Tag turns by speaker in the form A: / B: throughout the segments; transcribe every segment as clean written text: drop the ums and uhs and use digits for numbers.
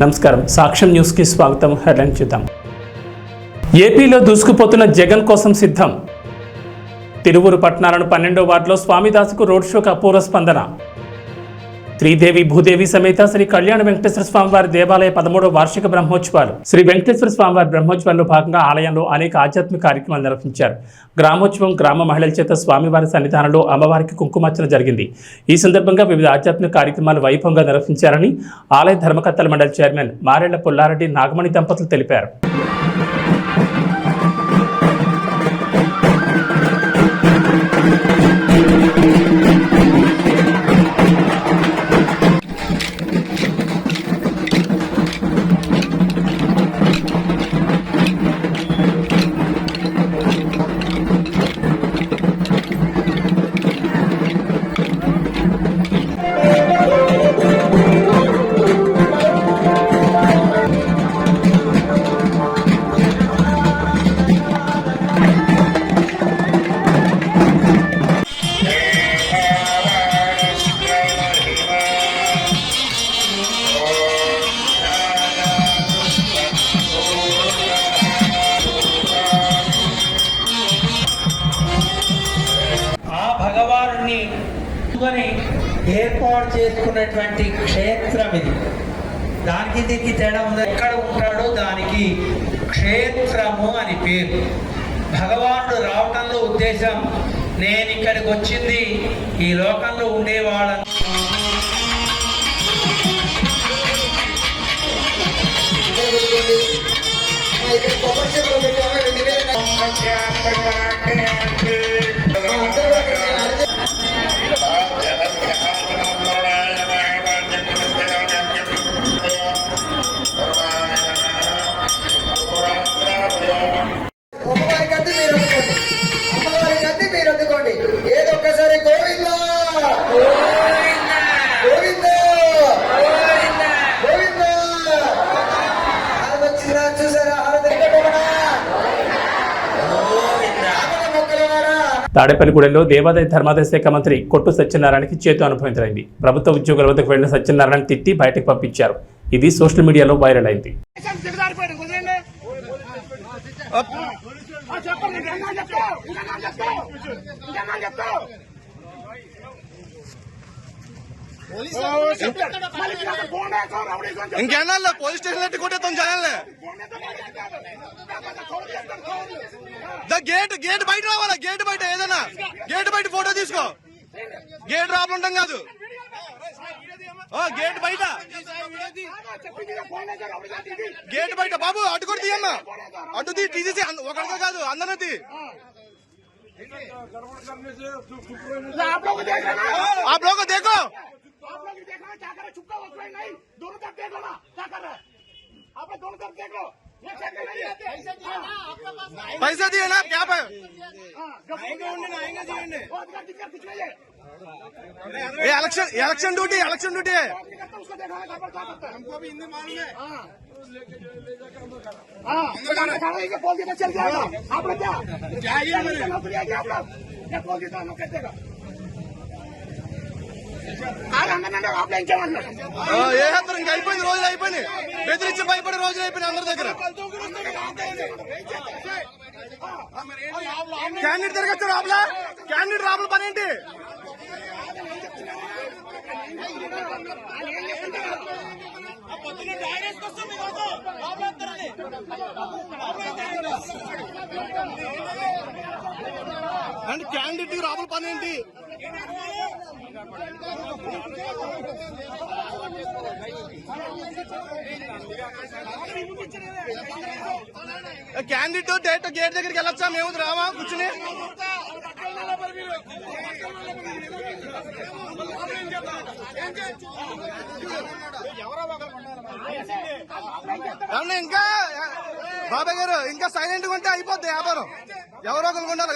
A: నమస్కారం, సాక్ష్యం న్యూస్ కి స్వాగతం. హెడ్లైన్ చూద్దాం. ఏపీలో దూసుకుపోతున్న జగన్ కోసం సిద్ధం. తిరువూరు పట్టణాలను 12వ వార్డులో స్వామిదాసుకు రోడ్ షోకు అపూర్వ స్పందన. శ్రీదేవి భూదేవి సమేత శ్రీ కళ్యాణ వెంకటేశ్వర స్వామివారి దేవాలయ 13వ వార్షిక బ్రహ్మోత్సవాలు. శ్రీ వెంకటేశ్వర స్వామివారి బ్రహ్మోత్సవాల్లో భాగంగా ఆలయంలో అనేక ఆధ్యాత్మిక కార్యక్రమాలు నిర్వహించారు. గ్రామోత్సవం గ్రామ మహిళల చేత స్వామివారి సన్నిధానంలో అమ్మవారికి కుంకుమార్చన జరిగింది. ఈ సందర్భంగా వివిధ ఆధ్యాత్మిక కార్యక్రమాలు వైభవంగా నిర్వహించారని ఆలయ ధర్మకర్తల మండలి చైర్మన్ మారెళ్ల పుల్లారెడ్డి నాగమణి దంపతులు తెలిపారు.
B: ఏర్పాటు చేసుకున్నటువంటి క్షేత్రం ఇది. దానికి దీనికి తేడా ఉంది. ఎక్కడ ఉంటాడో దానికి క్షేత్రము అని పేరు. భగవానుడు రావటంలో ఉద్దేశం, నేను ఇక్కడికి వచ్చింది ఈ లోకంలో ఉండేవాళ్ళని
A: తాడేపల్లిగూడెంలో దేవాదాయ ధర్మాదాయ శాఖ మంత్రి కొట్టు సత్యనారాయణకి చేతు అనుభవించరైంది. ప్రభుత్వ ఉద్యోగుల వద్దకు వెళ్లిన సత్యనారాయణ తిట్టి బయటకు పంపించారు. ఇది సోషల్ మీడియాలో వైరల్ అయింది.
C: ఇంకేనా పోలీస్ స్టేషన్ కొట్టేస్తాం జనాలే. గేట్ బయట రావాలా, గేట్ బయట ఏదైనా గేట్ బయట ఫోటో తీసుకో. గేట్ రాపలు ఉంటాం కాదు, గేట్ బయట గేట్ బయట బాబు అటు కూడా తీయమ్మా, అటు తీసి ఒకరితో కాదు అందరూ తీ. आप लोग को देखो, दोनों तरफ देख लो ना क्या कर रहा है. आप दोनों तरफ देख लो. पैसा दिए ना क्या पे इलेक्शन ड्यूटी है. उसको देखा है हमको भी हिंदी मालूम है. बोल देना चल जाएगा. आप लोग क्या नौकरी है आप लोग क्या बोल देता हूँ कहते हैं ఇంకా అయిపోయింది. రోజులు అయిపోయినాయి, బెదిరించి భయపడే రోజులు అయిపోయినాయి అందరి దగ్గర. క్యాండిడేట్ తిరగచ్చాడు ఆపలా, క్యాండిడేట్ రాబుల పని ఏంటి? అండ్ క్యాండిడేట్ రాబుల పని ఏంటి? క్యాండిడేట్ డైరెక్ట్ గేట్ దగ్గరికి వెళ్ళొచ్చా? మేము రావా కూర్చుని? ఇంకా బాబాయ్ గారు ఇంకా సైలెంట్ గా ఉంటే అయిపోద్ది వ్యాపారం. ఎవరో ఒకరు ఉండాలి.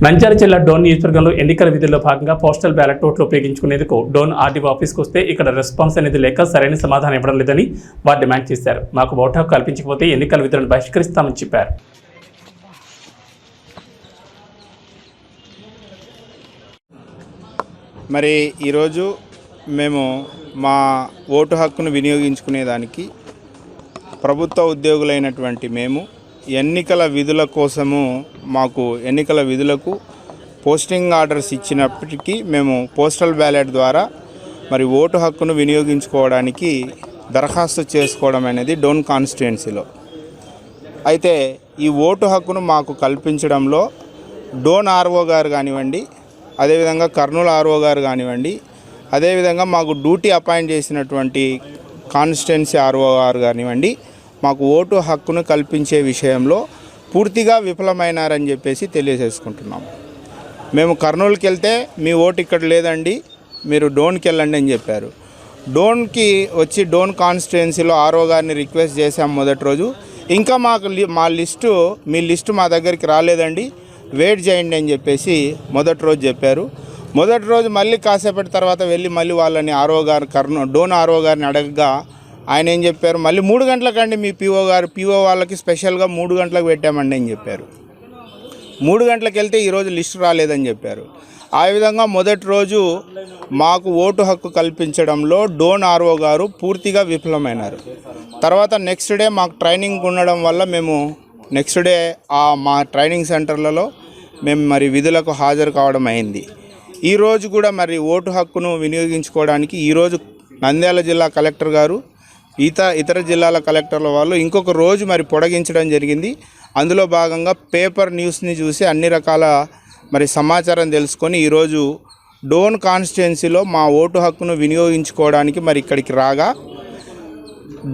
A: నంద్యాల జిల్లా డోన్ నియోజకవర్గంలో ఎన్నికల విధుల్లో భాగంగా పోస్టల్ బ్యాలెట్ ఓట్లు ఉపయోగించుకునేందుకు డోన్ ఆర్డీఓ ఆఫీస్కి వస్తే ఇక్కడ రెస్పాన్స్ అనేది లేక సరైన సమాధానం ఇవ్వడం లేదని వారు డిమాండ్ చేశారు. మాకు ఓటు హక్కు కల్పించకపోతే ఎన్నికల విధులను బహిష్కరిస్తామని చెప్పారు.
D: మరి ఈరోజు మేము మా ఓటు హక్కును వినియోగించుకునేదానికి ప్రభుత్వ ఉద్యోగులైనటువంటి మేము ఎన్నికల విధుల కోసము మాకు ఎన్నికల విధులకు పోస్టింగ్ ఆర్డర్స్ ఇచ్చినప్పటికీ మేము పోస్టల్ బ్యాలెట్ ద్వారా మరి ఓటు హక్కును వినియోగించుకోవడానికి దరఖాస్తు చేసుకోవడం అనేది డోన్ కాన్స్టిట్యుయెన్సీలో. అయితే ఈ ఓటు హక్కును మాకు కల్పించడంలో డోన్ ఆర్ఓ గారు కానివ్వండి, అదేవిధంగా కర్నూలు ఆర్ఓ గారు కానివ్వండి, అదేవిధంగా మాకు డ్యూటీ అపాయింట్ చేసినటువంటి కాన్స్టిట్యుయెన్సీ ఆర్ఓ గారు కానివ్వండి, మాకు ఓటు హక్కును కల్పించే విషయంలో పూర్తిగా విఫలమైనారని చెప్పేసి తెలియజేసుకుంటున్నాం. మేము కర్నూలుకి వెళ్తే మీ ఓటు ఇక్కడ లేదండి, మీరు డోన్కి వెళ్ళండి అని చెప్పారు. డోన్కి వచ్చి డోన్ కాన్స్టిట్యుయెన్సీలో ఆర్ఓ గారిని రిక్వెస్ట్ చేశాం మొదటి రోజు. ఇంకా మీ లిస్టు మా దగ్గరికి రాలేదండి, వెయిట్ చేయండి అని చెప్పేసి మొదటి రోజు చెప్పారు. మొదటి రోజు మళ్ళీ కాసేపటి తర్వాత వెళ్ళి మళ్ళీ వాళ్ళని డోన్ ఆర్ఓ గారిని అడగగా ఆయన ఏం చెప్పారు, మళ్ళీ 3 గంటలకండి మీ పీఓ వాళ్ళకి స్పెషల్గా 3 గంటలకు పెట్టామండి అని చెప్పారు. 3 గంటలకు వెళ్తే ఈరోజు లిస్టు రాలేదని చెప్పారు. ఆ విధంగా మొదటి రోజు మాకు ఓటు హక్కు కల్పించడంలో డోన్ ఆర్ఓ గారు పూర్తిగా విఫలమైనారు. తర్వాత నెక్స్ట్ డే మాకు ట్రైనింగ్ ఉండడం వల్ల మేము నెక్స్ట్ డే మా ట్రైనింగ్ సెంటర్లలో మేము మరి విధులకు హాజరు కావడం అయింది. ఈరోజు కూడా మరి ఓటు హక్కును వినియోగించుకోవడానికి ఈరోజు నంద్యాల జిల్లా కలెక్టర్ గారు ఇతర జిల్లాల కలెక్టర్ల వాళ్ళు ఇంకొక రోజు మరి పొడిగించడం జరిగింది. అందులో భాగంగా పేపర్ న్యూస్ని చూసి అన్ని రకాల మరి సమాచారం తెలుసుకొని ఈరోజు డోన్ కాన్స్టిట్యుయెన్సీలో మా ఓటు హక్కును వినియోగించుకోవడానికి మరి ఇక్కడికి రాగా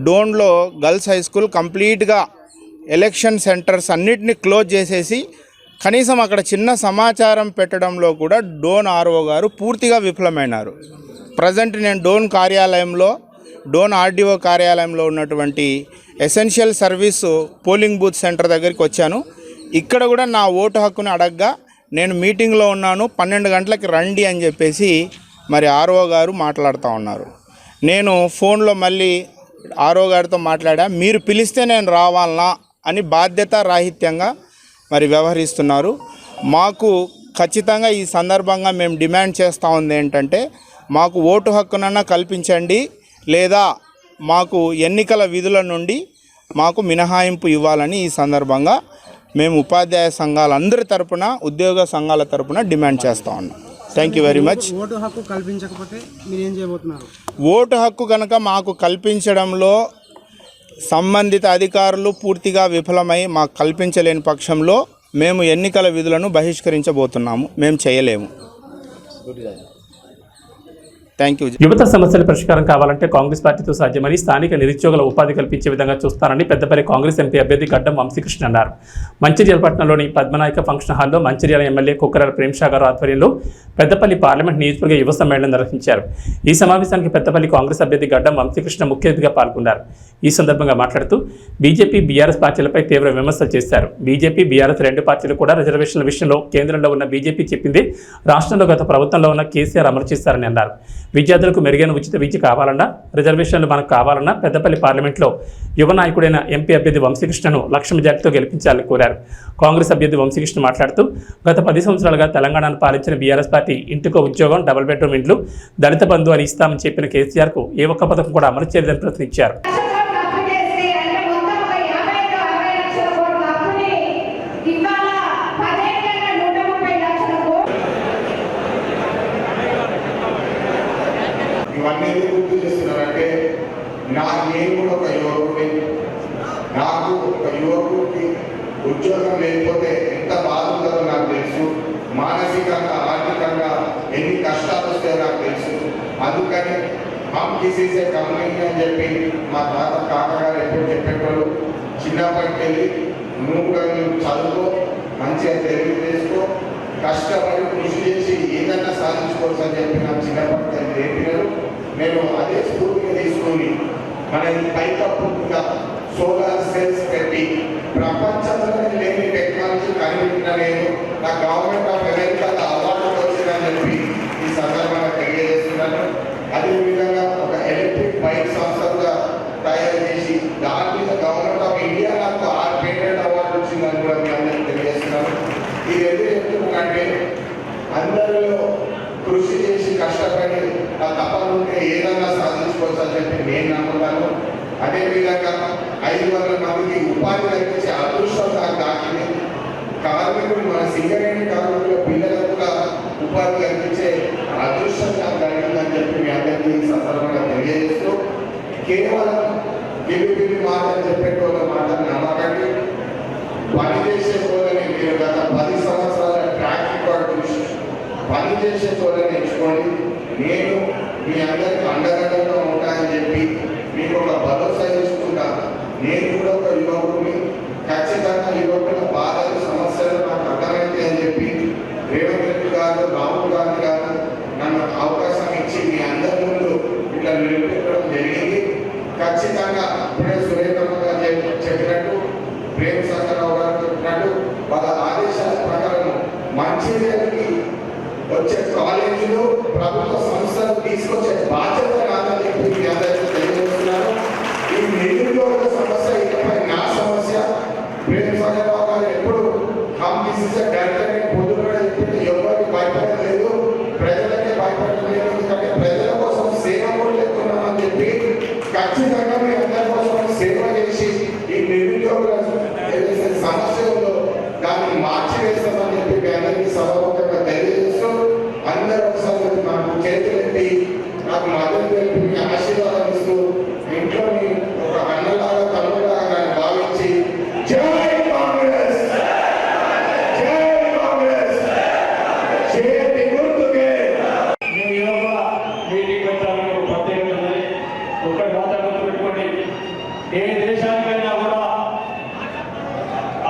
D: డోన్లో గర్ల్స్ హై స్కూల్ కంప్లీట్గా ఎలక్షన్ సెంటర్స్ అన్నిటినీ క్లోజ్ చేసేసి కనీసం అక్కడ చిన్న సమాచారం పెట్టడంలో కూడా డోన్ ఆర్ఓ గారు పూర్తిగా విఫలమైనారు. ప్రజెంట్ నేను డోన్ ఆర్డీఓ కార్యాలయంలో ఉన్నటువంటి essential service polling booth centre దగ్గరికి వచ్చాను. ఇక్కడ కూడా నా ఓటు హక్కుని అడగగా నేను మీటింగ్లో ఉన్నాను, 12 గంటలకి రండి అని చెప్పేసి మరి ఆర్ఓ గారు మాట్లాడుతూ ఉన్నారు. నేను ఫోన్లో మళ్ళీ ఆర్ఓ గారితో మాట్లాడా, మీరు పిలిస్తే నేను రావాలనా అని బాధ్యత రాహిత్యంగా మరి వ్యవహరిస్తున్నారు. మాకు ఖచ్చితంగా ఈ సందర్భంగా మేము డిమాండ్ చేస్తూ ఉంది ఏంటంటే, మాకు ఓటు హక్కునన్నా కల్పించండి, లేదా మాకు ఎన్నికల విధుల నుండి మాకు మినహాయింపు ఇవ్వాలని ఈ సందర్భంగా మేము ఉపాధ్యాయ సంఘాలందరి తరపున, ఉద్యోగ సంఘాల తరపున డిమాండ్ చేస్తూ ఉన్నాం. Thank you very much.
E: Vote హక్కు కల్పించకపోతే మీరు ఏం చేయబోతున్నారు?
D: ఓటు హక్కు కనుక మాకు కల్పించడంలో సంబంధిత అధికారులు పూర్తిగా విఫలమై మాకు కల్పించలేని పక్షంలో మేము ఎన్నికల విధులను బహిష్కరించబోతున్నాము. మేము చేయలేము. Thank you.
A: యువత సమస్యల పరిష్కారం కావాలంటే కాంగ్రెస్ పార్టీతో సాధ్యమని స్థానిక నిరుద్యోగుల ఉపాధి కల్పించే విధంగా చూస్తారని పెద్దపల్లి కాంగ్రెస్ ఎంపీ అభ్యర్థి గడ్డం వంశీకృష్ణ అన్నారు. మంచిర్యాల పట్టణంలోని పద్మనాయక ఫంక్షన్ హాల్లో మంచిర్యాల ఎమ్మెల్యే కుక్కరాల ప్రేమ్షా గారు ఆధ్వర్యంలో పెద్దపల్లి పార్లమెంట్ నియోజకవర్గ యువ సమ్మేళనం నిర్వహించారు. ఈ సమావేశానికి పెద్దపల్లి కాంగ్రెస్ అభ్యర్థి గడ్డం వంశీకృష్ణ ముఖ్య అతిథిగా పాల్గొన్నారు. ఈ సందర్భంగా మాట్లాడుతూ బీజేపీ బీఆర్ఎస్ పార్టీలపై తీవ్ర విమర్శలు చేశారు. బీజేపీ బీఆర్ఎస్ రెండు పార్టీలు కూడా రిజర్వేషన్ల విషయంలో కేంద్రంలో ఉన్న బీజేపీ చెప్పింది రాష్ట్రంలో గత ప్రభుత్వంలో ఉన్న కేసీఆర్ అమలు చేశారని అన్నారు. విద్యార్థులకు మెరుగైన ఉచిత విద్య కావాలన్నా, రిజర్వేషన్లు మనకు కావాలన్నా పెద్దపల్లి పార్లమెంట్లో యువ నాయకుడైన ఎంపీ అభ్యర్థి వంశీకృష్ణను లక్ష మెజార్టీతో గెలిపించాలని కోరారు. కాంగ్రెస్ అభ్యర్థి వంశీకృష్ణ మాట్లాడుతూ గత 10 సంవత్సరాలుగా తెలంగాణను పాలించిన బీఆర్ఎస్ పార్టీ ఇంటికో ఉద్యోగం, డబుల్ బెడ్రూమ్ ఇండ్లు, దళిత బంధు అని ఇస్తామని చెప్పిన కేసీఆర్కు ఏ ఒక్క పథకం కూడా అమలు చేయలేదని ప్రశ్నించారు.
F: ఇవన్నీ గుర్తు చేస్తున్నారంటే నేను కూడా ఒక యువకుడి, నాకు ఒక యువకుడికి ఉద్యోగం లేకపోతే ఎంత బాధ ఉంటుందో నాకు తెలుసు. మానసికంగా, ఆర్థికంగా ఎన్ని కష్టాలు వస్తాయో నాకు తెలుసు. అందుకని హమ్ కిసీసే కంపెనీ అని చెప్పి మా తాత కాకగారు ఎప్పుడు చెప్పేటోళ్ళు, చిన్నప్పటికి వెళ్ళి నువ్వు చదువుకో, మంచిగా తెలివి చేసుకో, కష్టపడి కృషి చేసి ఏదైనా సాధించుకోవచ్చు అని చెప్పి నాకు చిన్నప్పటి నేర్పినారు. నేను అదే స్ఫూర్తిగా తీసుకొని మన పైకప్పుగా సోలార్ సెల్స్ పెట్టి ప్రపంచంలోనే నా గవర్నమెంట్ ఆఫ్ అమెరికా అవార్డు వచ్చిందని చెప్పి ఈ సందర్భంగా తెలియజేస్తున్నాను. అదేవిధంగా ఒక ఎలక్ట్రిక్ బైక్ సంస్థగా తయారు చేసి దాని మీద గవర్నమెంట్ ఆఫ్ ఇండియా నాకు 6 పేటెంట్ అవార్డు వచ్చిందని కూడా మీ అందరికీ తెలియజేస్తున్నాను. ఇది ఎందుకు చెప్తున్నానంటే అందరిలో కృషి చేసి కష్టపడి నా తపన ఉంటే ఏదైనా సాధించుకోవచ్చు అని చెప్పి నేను నమ్ముతాను. అదేవిధంగా 500 మందికి ఉపాధి కల్పించే అదృష్టం నాకు దాకింది. కార్మికులు మన సింగరేణి కార్మికుల పిల్లలకు కూడా ఉపాధి కల్పించే అదృష్టం నాకు కలిగిందని చెప్పి మీ అందరికీ ఈ సందర్భంగా తెలియజేస్తూ కేవలం గిల్లి మాటలు చెప్పేటోళ్ళ మాటలు నమ్మకండి. పనిచేసే వాళ్ళని మీరు గత 10 సంవత్సరాల ట్రాక్ రికార్డు చూసి పనిచేసే వాళ్ళని ఎంచుకోండి. నేను మీ అందరికి అండదండగా ఉంటానని చెప్పి మీకు ఒక భరోసా ఇస్తున్నా. నేను కూడా ఒక యువకుడిని, ఖచ్చితంగా యువకుల బాధలు సమస్యలు నాకు అర్థమైతే అని చెప్పి రేవంత్ రెడ్డి గారు, రాహుల్ గాంధీ గారు నన్ను అవకాశం ఇచ్చి మీ అందరి ముందు ఇట్లా నిలబెట్టడం జరిగింది. ఖచ్చితంగా ఇప్పుడే సురేఖమ్మ గారు చెప్పినట్టు, ప్రేమ శంకరరావు గారు చెప్పినట్టు వాళ్ళ ఆదేశాల ప్రకారం మంచిర్యాలకి వచ్చే కాలేజీలు ప్రభుత్వ సంస్థలు తీసుకొచ్చే బాధ్యత నాదని చెప్పి మీ అందరికీ తెలియజేస్తున్నాను. ఈ నిరుద్యోగ సమస్య ఇకపై నా సమస్య. ప్రేమ శంకరరావు గారు ఎప్పుడు పొద్దున చెప్పి ఎవరికి భయపడలేదు, ప్రజలకే భయపడలేదు. ఎందుకంటే ప్రజల కోసం సేవ కూడా లేకున్నామని చెప్పి ఖచ్చితంగా మీ అందరి కోసం సేవ చేసి ఈ నిరుద్యోగుల ఏదైతే సమస్య ఉందో దాన్ని మార్చి వేస్తామని చెప్పి మీ అందరికీ సభాముఖంగా తెలియజేస్తూ అందరూ ఒకసారి నాకు చేతులెత్తి నాకు మద్దతు తెలిపి మీ ఆశీర్వాదం ఇస్తూ ఇంట్లో ఒక అన్నలాగా తమ్ముడులాగా నన్ను భావించి జై కాంగ్రెస్, జై కాంగ్రెస్, చేతి గుర్తుకే.
G: మేము ఈరోజు మీటింగ్ పెట్టడానికి ఒక ప్రత్యేకత ఉన్నది. ఒకటి మాత్రం గుర్తుపెట్టుకోండి, ఏ దేశానికైనా కూడా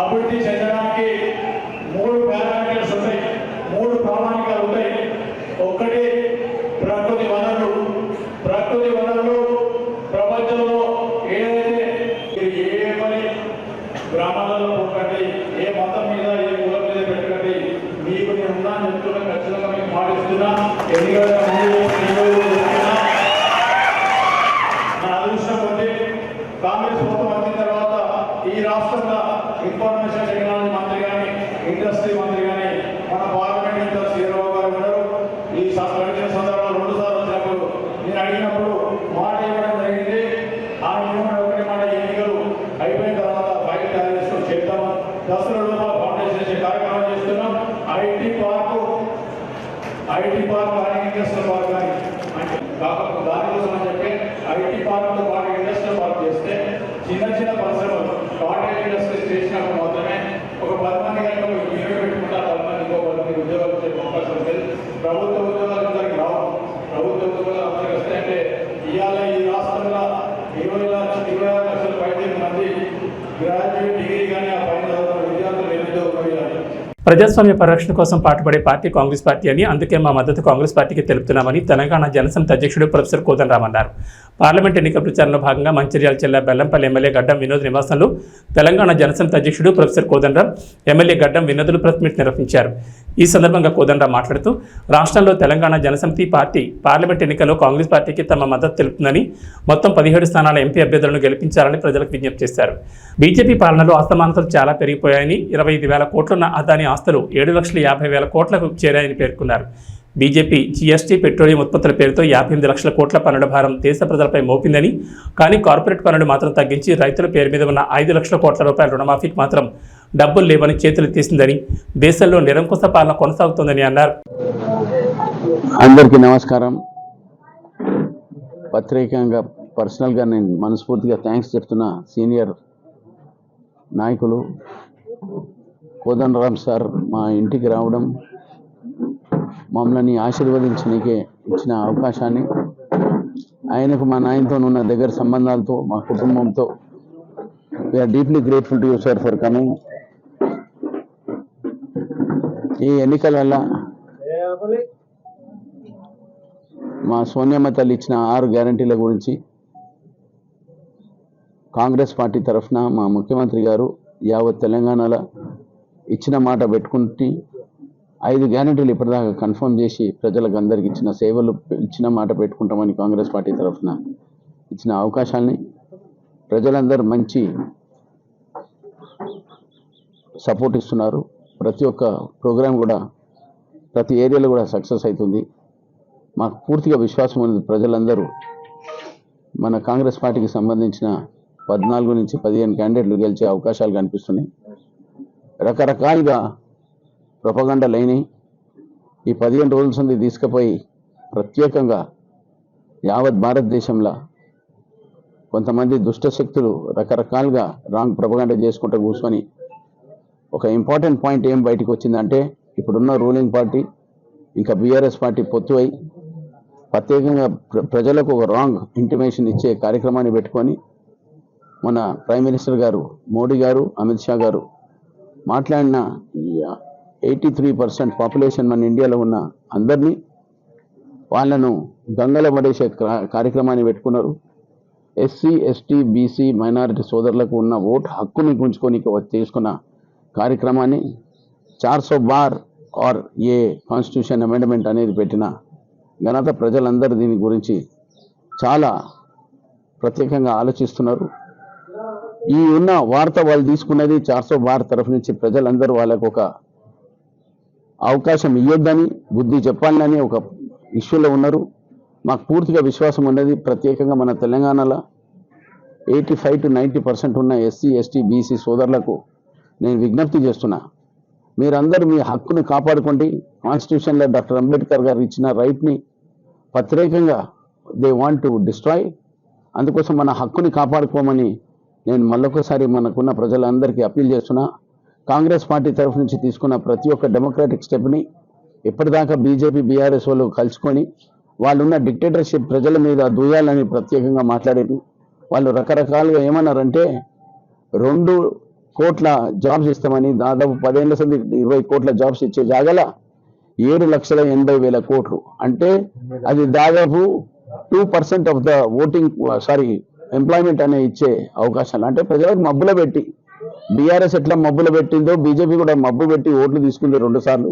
G: అభివృద్ధి చెందడానికి 3 పారామీటర్స్ ఉంటాయి, 3 ప్రామాణికాలు ఉంటాయి. ఒకటి ప్రకృతి వనరులు. ప్రకృతి వనరులు ప్రపంచంలో ఏదైతే ఏ పని గ్రామాలలో పోకండి, ఏ మతం మీద ఏ కులం మీద పెట్టకండి, మీకు నేను ఉన్నా చెప్తున్నా, ఖచ్చితంగా మీకు మాటిస్తున్నా. ఎన్నికల నా అదృష్టం ఉంది, కాంగ్రెస్ ప్రభుత్వం వచ్చిన తర్వాత ఈ రాష్ట్రంలో ఇన్ఫర్మేషన్ టెక్నాలజీ మంత్రి కానీ, ఇండస్ట్రీ మంత్రి కానీ మన పార్లమెంట్ మినిస్టర్ శ్రీరావు గారు ఉన్నారు. ఈ గడిచిన సందర్భంలో 2 సార్లు వచ్చినప్పుడు నేను అడిగినప్పుడు మాట ఇవ్వడం జరిగింది. ఆ ఒకటి మాట, ఎన్నికలు అయిపోయిన తర్వాత ఫైల్ తయారు చేసుకొని చెప్తాము. దసరాలో ఫౌండేషన్ చేసే కార్యక్రమం చేస్తున్నాం. ఐటీ పార్క్ కానీ ఇండస్ట్రియల్ పార్క్ కానీ అంటే కాకపోతే దానికోసం అని చెప్పి ఐటీ పార్క్తో పాటు ఇండస్ట్రియల్ పార్క్ చేస్తే చిన్న చిన్న పరిశ్రమలు కాటేజ్ ఇండస్ట్రీస్ చేసినప్పుడు మాత్రమే ఒక 10 మంది కనుక యూనిట్ పెట్టుకుంటారు, 10 మంది ఇంకో 10 మంది ఉద్యోగాలు వచ్చే అవకాశం ఉంటుంది. ప్రభుత్వ ఉద్యోగాలు అందరికి రావు. ప్రభుత్వ ఉద్యోగాలు అందరికి వస్తాయంటే ఇవాళ ఈ రాష్ట్రంలో 26 లక్షల పైన మంది గ్రాడ్యుయేట్ డిగ్రీ కానీ ఆ పైన చదువుతున్న విద్యార్థులు నిరుద్యోగం వేయాలి.
A: ప్రజాస్వామ్య పరిరక్షణ కోసం పాటుపడే పార్టీ కాంగ్రెస్ పార్టీ అని, అందుకే మా మద్దతు కాంగ్రెస్ పార్టీకి తెలుపుతున్నామని తెలంగాణ జనసమితి అధ్యక్షుడు ప్రొఫెసర్ కోదండరాం అన్నారు. పార్లమెంట్ ఎన్నికల ప్రచారంలో భాగంగా మంచిర్యాల జిల్లా బెల్లంపల్లి ఎమ్మెల్యే గడ్డం వినోద్ నివాసంలో తెలంగాణ జనసమితి అధ్యక్షుడు ప్రొఫెసర్ కోదండరాం, ఎమ్మెల్యే గడ్డం వినోదులు ప్రెస్ మీట్ నిర్వహించారు. ఈ సందర్భంగా కోదండరాం మాట్లాడుతూ రాష్ట్రంలో తెలంగాణ జనసమితి పార్టీ పార్లమెంట్ ఎన్నికల్లో కాంగ్రెస్ పార్టీకి తమ మద్దతు తెలుపుతుందని, మొత్తం 17 స్థానాల ఎంపీ అభ్యర్థులను గెలిపించాలని ప్రజలకు విజ్ఞప్తి చేశారు. బీజేపీ పాలనలో అసమానతలు చాలా పెరిగిపోయాయని, 25,000 కోట్లున్న అదాని ఆస్తులు 7,50,000 కోట్లకు చేరాయని పేర్కొన్నారు. బీజేపీ జీఎస్టీ, పెట్రోలియం ఉత్పత్తుల పేరుతో 58 లక్షల కోట్ల పన్నుల భారం దేశ ప్రజలపై మోపిందని, కానీ కార్పొరేట్ పన్నులు మాత్రం తగ్గించి రైతుల పేరు మీద ఉన్న 5 లక్షల కోట్ల రూపాయల రుణమాఫీకి మాత్రం డబ్బులు లేవని చేతులెత్తేసిందని, దేశంలో నిరంకుశ పాలన కొనసాగుతోందని అన్నారు.
H: అందరికీ నమస్కారం. ప్రత్యేకంగా పర్సనల్గా నేను మనస్ఫూర్తిగా థ్యాంక్స్ చెప్తున్నా సీనియర్ నాయకులు కోదండరాం సార్ మా ఇంటికి రావడం, మమ్మల్ని ఆశీర్వదించడానికి ఇచ్చిన అవకాశాన్ని, ఆయనకు మా నాయనతో ఉన్న దగ్గర సంబంధాలతో మా కుటుంబంతో we are deeply grateful to you sir for coming. ఈ ఎన్నికల వల్ల మా సోనియమ్మ తల్లి ఇచ్చిన 6 గ్యారంటీల గురించి కాంగ్రెస్ పార్టీ తరఫున మా ముఖ్యమంత్రి గారు యావత్ తెలంగాణలో ఇచ్చిన మాట పెట్టుకుంటే 5 గ్యారెంటీలు ఇప్పటిదాకా కన్ఫర్మ్ చేసి ప్రజలకు అందరికి ఇచ్చిన సేవలు ఇచ్చిన మాట పెట్టుకుంటామని కాంగ్రెస్ పార్టీ తరఫున ఇచ్చిన అవకాశాన్ని ప్రజలందరూ మంచి సపోర్ట్ ఇస్తున్నారు. ప్రతి ఒక్క ప్రోగ్రాం కూడా ప్రతి ఏరియాలో కూడా సక్సెస్ అవుతుంది. మాకు పూర్తిగా విశ్వాసం ఉంది. ప్రజలందరూ మన కాంగ్రెస్ పార్టీకి సంబంధించిన 14 నుంచి 15 క్యాండిడేట్లు గెలిచే అవకాశాలు కనిపిస్తున్నాయి. రకరకాలుగా ప్రొపగండాలు అయినాయి. ఈ 15 రోజుల నుండి తీసుకుపోయి ప్రత్యేకంగా యావత్ భారతదేశంలో కొంతమంది దుష్టశక్తులు రకరకాలుగా రాంగ్ ప్రొపగండా చేసుకుంటూ కూర్చొని ఒక ఇంపార్టెంట్ పాయింట్ ఏం బయటకు వచ్చిందంటే ఇప్పుడున్న రూలింగ్ పార్టీ ఇంకా బీఆర్ఎస్ పార్టీ పొత్తు అయి ప్రత్యేకంగా ప్రజలకు ఒక రాంగ్ ఇంటిమేషన్ ఇచ్చే కార్యక్రమాన్ని పెట్టుకొని మన ప్రైమ్ మినిస్టర్ గారు మోడీ గారు అమిత్ షా గారు మాట్లాడిన 83% పాపులేషన్ మన ఇండియాలో ఉన్న అందరినీ వాళ్ళను గంగలో పడేసే కార్యక్రమాన్ని పెట్టుకున్నారు. ఎస్సీ ఎస్టీ బీసీ మైనారిటీ సోదరులకు ఉన్న ఓటు హక్కుని గుంజుకొని తీసుకున్న కార్యక్రమాన్ని 400 బార్ ఆర్ ఏ కాన్స్టిట్యూషన్ అమెండ్మెంట్ అనేది పెట్టిన ఘనత ప్రజలందరూ దీని గురించి చాలా ప్రత్యేకంగా ఆలోచిస్తున్నారు. ఈ ఉన్న వార్త వాళ్ళు తీసుకున్నది 400 బార్ తరఫు నుంచి ప్రజలందరూ వాళ్ళకు ఒక అవకాశం ఇవ్వద్దని బుద్ధి చెప్పాలని ఒక ఇష్యూలో ఉన్నారు. మాకు పూర్తిగా విశ్వాసం ఉన్నది. ప్రత్యేకంగా మన తెలంగాణలో 85 to 90% ఉన్న ఎస్సీ ఎస్టీ బీసీ సోదరులకు నేను విజ్ఞప్తి చేస్తున్నా, మీరందరూ మీ హక్కును కాపాడుకోండి. కాన్స్టిట్యూషన్లో డాక్టర్ అంబేద్కర్ గారు ఇచ్చిన రైట్ని ప్రత్యేకంగా దే వాంట్ టు డిస్ట్రాయ్. అందుకోసం మన హక్కుని కాపాడుకోమని నేను మళ్ళొకసారి మనకున్న ప్రజలందరికీ అప్పీల్ చేస్తున్నా. కాంగ్రెస్ పార్టీ తరఫు నుంచి తీసుకున్న ప్రతి ఒక్క డెమోక్రాటిక్ స్టెప్ని ఇప్పటిదాకా బీజేపీ బీఆర్ఎస్ వాళ్ళు కలుసుకొని వాళ్ళున్న డిక్టేటర్షిప్ ప్రజల మీద దూయాలని ప్రత్యేకంగా మాట్లాడారు. వాళ్ళు రకరకాలుగా ఏమన్నారంటే 2 కోట్ల జాబ్స్ ఇస్తామని, దాదాపు 10 ఏళ్ల సంది 20 కోట్ల జాబ్స్ ఇచ్చే జాగల 7,80,000 కోట్లు అంటే అది దాదాపు 2% ఆఫ్ ద ఓటింగ్ ఎంప్లాయ్మెంట్ అనే ఇచ్చే అవకాశాలు. అంటే ప్రజలకు మబ్బులో పెట్టి బీఆర్ఎస్ ఎట్లా మబ్బులో పెట్టిందో బీజేపీ కూడా మబ్బు పెట్టి ఓట్లు తీసుకుంది 2 సార్లు,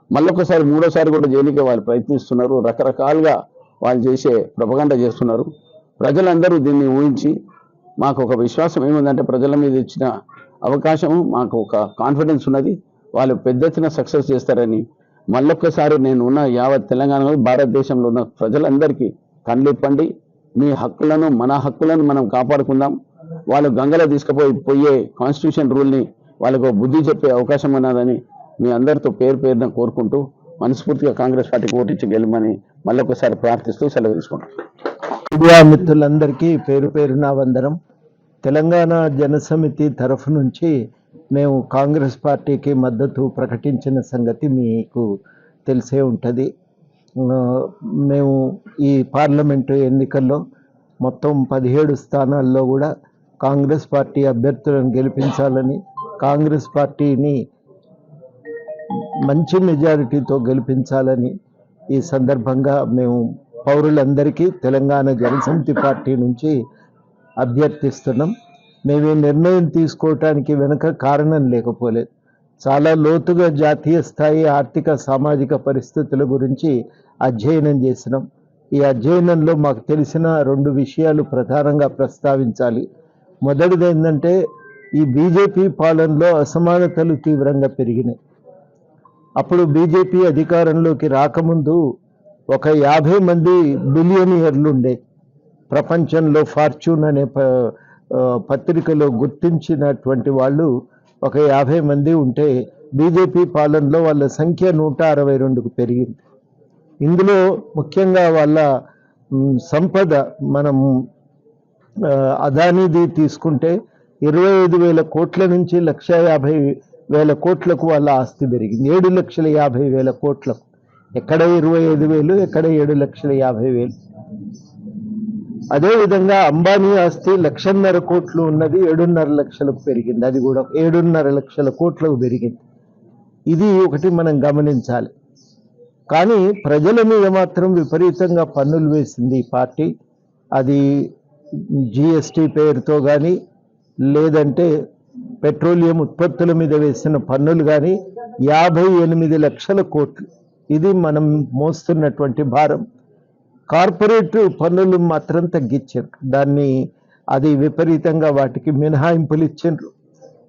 H: మళ్ళొకసారి 3వ సారి కూడా జైలుకే వాళ్ళు ప్రయత్నిస్తున్నారు. రకరకాలుగా వాళ్ళు చేసే ప్రొపగండా చేస్తున్నారు. ప్రజలందరూ దీన్ని ఊహించి మాకు ఒక విశ్వాసం ఏముందంటే ప్రజల మీద ఇచ్చిన అవకాశం మాకు ఒక కాన్ఫిడెన్స్ ఉన్నది. వాళ్ళు పెద్ద ఎత్తున సక్సెస్ చేస్తారని మళ్ళొక్కసారి నేను ఉన్న యావత్ తెలంగాణలో భారతదేశంలో ఉన్న ప్రజలందరికీ కళ్ళిప్పండి. మీ హక్కులను మన హక్కులను మనం కాపాడుకుందాం. వాళ్ళు గంగలో తీసుకుపోయే కాన్స్టిట్యూషన్ రూల్ని వాళ్ళకు బుద్ధి చెప్పే అవకాశం ఉన్నదని మీ అందరితో పేరున కోరుకుంటూ మనస్ఫూర్తిగా కాంగ్రెస్ పార్టీకి ఓటించి గెలమని మళ్ళొకసారి ప్రార్థిస్తూ సెలవు తీసుకుంటాం.
I: మీడియా మిత్రులందరికీ పేరున వందనం. తెలంగాణ జనసమితి తరఫు నుంచి మేము కాంగ్రెస్ పార్టీకి మద్దతు ప్రకటించిన సంగతి మీకు తెలిసే ఉంటుంది. మేము ఈ పార్లమెంటు ఎన్నికల్లో మొత్తం 17 స్థానాల్లో కూడా కాంగ్రెస్ పార్టీ అభ్యర్థులను గెలిపించాలని, కాంగ్రెస్ పార్టీని మంచి మెజారిటీతో గెలిపించాలని ఈ సందర్భంగా మేము పౌరులందరికీ తెలంగాణ జనసమితి పార్టీ నుంచి అభ్యర్థిస్తున్నాం. మేము ఈ నిర్ణయం తీసుకోవటానికి వెనుక కారణం లేకపోలేదు. చాలా లోతుగా జాతీయ స్థాయి ఆర్థిక సామాజిక పరిస్థితుల గురించి అధ్యయనం చేసినాం. ఈ అధ్యయనంలో మాకు తెలిసిన 2 విషయాలు ప్రధానంగా ప్రస్తావించాలి. మొదటిది ఏంటంటే ఈ బీజేపీ పాలనలో అసమానతలు తీవ్రంగా పెరిగినాయి. అప్పుడు బీజేపీ అధికారంలోకి రాకముందు ఒక 50 మంది బిలియనియర్లు ఉండే. ప్రపంచంలో ఫార్చ్యూన్ అనే పత్రికలో గుర్తించినటువంటి వాళ్ళు ఒక 50 మంది ఉంటే బీజేపీ పాలనలో వాళ్ళ సంఖ్య 162కు పెరిగింది. ఇందులో ముఖ్యంగా వాళ్ళ సంపద మనం అదానీది తీసుకుంటే 25,000 కోట్ల నుంచి 1,50,000 కోట్లకు వాళ్ళ ఆస్తి పెరిగింది. 7,50,000 కోట్లకు. ఎక్కడ 25,000, ఎక్కడ 7,50,000. అదేవిధంగా అంబానీ ఆస్తి 1,50,000 కోట్లు ఉన్నది 7.5 లక్షలకు పెరిగింది. అది కూడా 7.5 లక్షల కోట్లకు పెరిగింది. ఇది ఒకటి మనం గమనించాలి. కానీ ప్రజల మీద మాత్రం విపరీతంగా పన్నులు వేసింది ఈ పార్టీ. అది జిఎస్టీ పేరుతో కానీ, లేదంటే పెట్రోలియం ఉత్పత్తుల మీద వేసిన పన్నులు కానీ, 58 లక్షల కోట్లు. ఇది మనం మోస్తున్నటువంటి భారం. కార్పొరేట్ పన్నులు మాత్రం తగ్గించారు, అది విపరీతంగా వాటికి మినహాయింపులు ఇచ్చారు.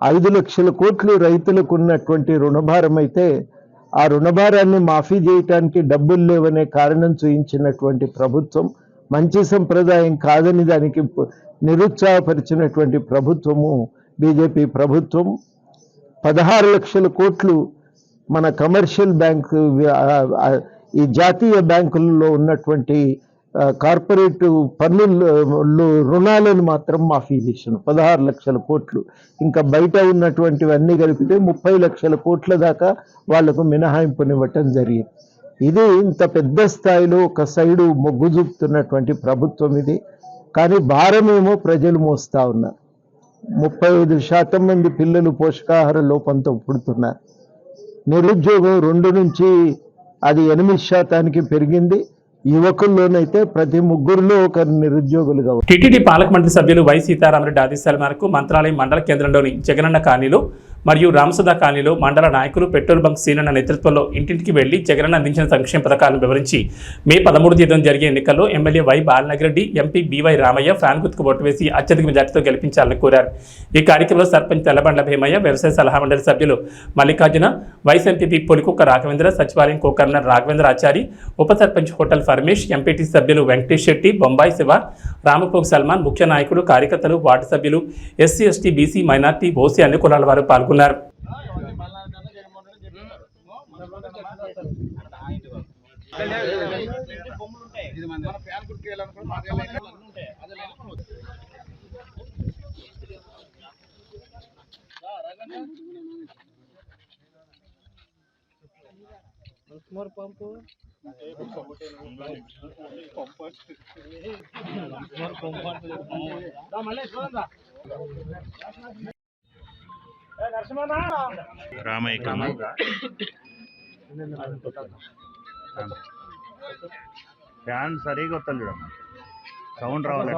I: 5 లక్షల కోట్లు రైతులకు ఉన్నటువంటి రుణభారం అయితే ఆ రుణభారాన్ని మాఫీ చేయటానికి డబ్బులు లేవనే కారణం చూయించినటువంటి ప్రభుత్వం, మంచి సంప్రదాయం కాదని దానికి నిరుత్సాహపరిచినటువంటి ప్రభుత్వము బీజేపీ ప్రభుత్వం. 16 లక్షల కోట్లు మన కమర్షియల్ బ్యాంకు, ఈ జాతీయ బ్యాంకులలో ఉన్నటువంటి కార్పొరేట్ పన్నులు రుణాలను మాత్రం మాఫీ చేసాను. 16 లక్షల కోట్లు. ఇంకా బయట ఉన్నటువంటివన్నీ కలిపితే 30 లక్షల కోట్ల దాకా వాళ్లకు మినహాయింపునివ్వటం జరిగింది. ఇది ఇంత పెద్ద స్థాయిలో ఒక సైడు మొగ్గు చూపుతున్నటువంటి ప్రభుత్వం ఇది. కానీ భారమేమో ప్రజలు మోస్తా ఉన్నారు. 35% మంది పిల్లలు పోషకాహార లోపంతో పుడుతున్నారు. నిరుద్యోగం 2 నుంచి అది 8% పెరిగింది. యువకుల్లోనైతే ప్రతి 3లో ఒకరు నిరుద్యోగులుగా.
A: టీటీడీ పాలక మండలి సభ్యులు వై సీతారామరెడ్డి ఆదేశాల మేరకు మంత్రాలయం మండల కేంద్రంలోని జగనన్న కాలనీలో మరియు రామసుధా కాలనీలో మండల నాయకులు పెట్రోల్ బంక్ సీనన్న నేతృత్వంలో ఇంటింటికి వెళ్లి జగనన్న అందించిన సంక్షేమ పథకాలను వివరించి మే 13 తేదీన జరిగే ఎన్నికల్లో MLA Y Balanagareddy, MP B Y Ramaiah fan గుర్తుకు ఓటు వేసి అత్యధిక మెజార్టీతో గెలిపించాలని కోరారు. ఈ కార్యక్రమంలో సర్పంచ్ తెల్లబండ్ల భీమయ్య, వ్యవసాయ సలహా మండలి సభ్యులు మల్లికార్జున, వైస్ ఎంపీపీ పొలికుక్క రాఘవేంద్ర, సచివాలయం కోకర్నర్ రాఘవేంద్ర ఆచారి, ఉప సర్పంచ్ హోటల్ ఫర్మేష్, ఎంపీటీ సభ్యులు వెంకటేష్ శెట్టి, బొంబాయి శివ, రామపోగ్ సల్మాన్, ముఖ్య నాయకులు, కార్యకర్తలు, వార్డు సభ్యులు, SC, ST, BC, minority, OC అన్ని కులాల వారు పాల్గొన్నారు.
J: ఫ్యాన్ సరిగా వస్తుంది చూడమ్మా, సౌండ్ రావాలి.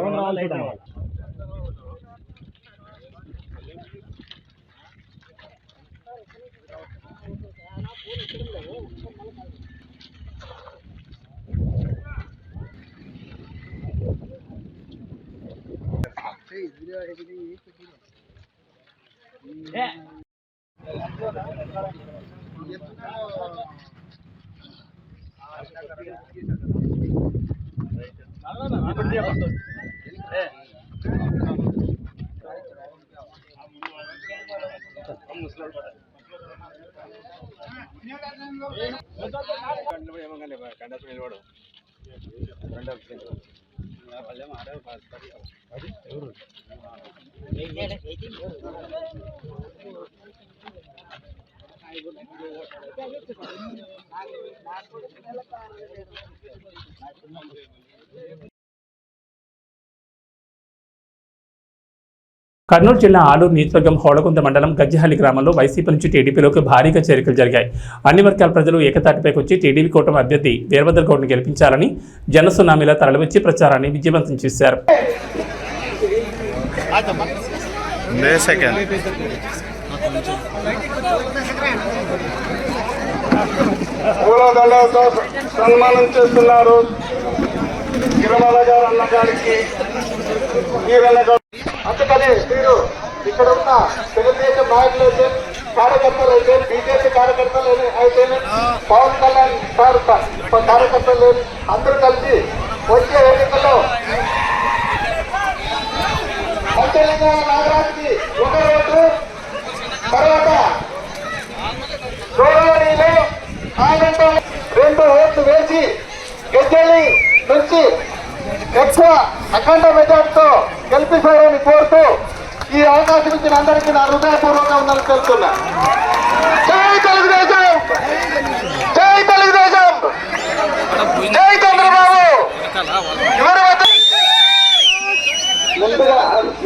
J: కర్నూలు జిల్లా ఆలూరు నియోజకవర్గం హోళగుంద మండలం గజ్జెహల్లి గ్రామంలో వైసీపీ నుంచి టీడీపీలోకి భారీగా చేరికలు జరిగాయి. అన్ని వర్గాల ప్రజలు ఏకతాటిపైకి వచ్చి టీడీపీ కూటమి అభ్యర్థి వీరభద్ర గౌడ్ని గెలిపించాలని జనసునామీలా తరలివచ్చి ప్రచారాన్ని విజయవంతం చేశారు.
F: సన్మానం చేస్తున్నారు గిరిమల గారు అన్న గారికి. అందుకని మీరు ఇక్కడ ఉన్న తెలుగుదేశం నాయకులు అయితే, కార్యకర్తలు అయితే, బీజేపీ కార్యకర్తలు అయితే, పవన్ కళ్యాణ్ సార్ కార్యకర్తలు అందరూ కలిసి వచ్చే ఎన్నికల్లో తెలంగాణ నాగరాజుకి ఒక ఓటు, తర్వాత గౌరవనీయులు ఆయనంతో 2 ఓట్లు వేసి గజ్జెల్లి నుంచి ఎక్కువ అఖండ మెజార్టీతో గెలిపిస్తారని కోరుతూ ఈ అవకాశం ఇచ్చిన అందరికీ నా హృదయపూర్వకంగా ఉందని తెలుస్తున్నా. జై తెలుగుదేశం, జై తెలుగుదేశం, జై చంద్రబాబు.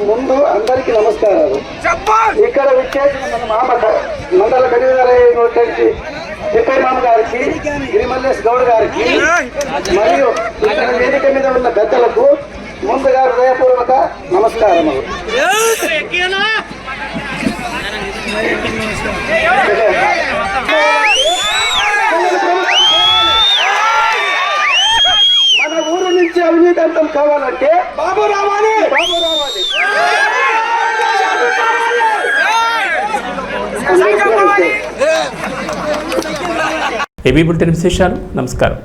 F: ముందు అందరికీ నమస్కారాలు. ఇక్కడ విచ్చేసిన మన మండల కన్వీనర్ వచ్చేసి తిప్పేమామ గారికి, గిరిమల్లేష్ గౌడ్ గారికి మరియు ఇక్కడ వేదిక మీద ఉన్న పెద్దలకు ముందుగా హృదయపూర్వక నమస్కారములు.
C: బాబు రావాలి
A: ఏబీ బులెటిన్ విశేషాలు. నమస్కారం.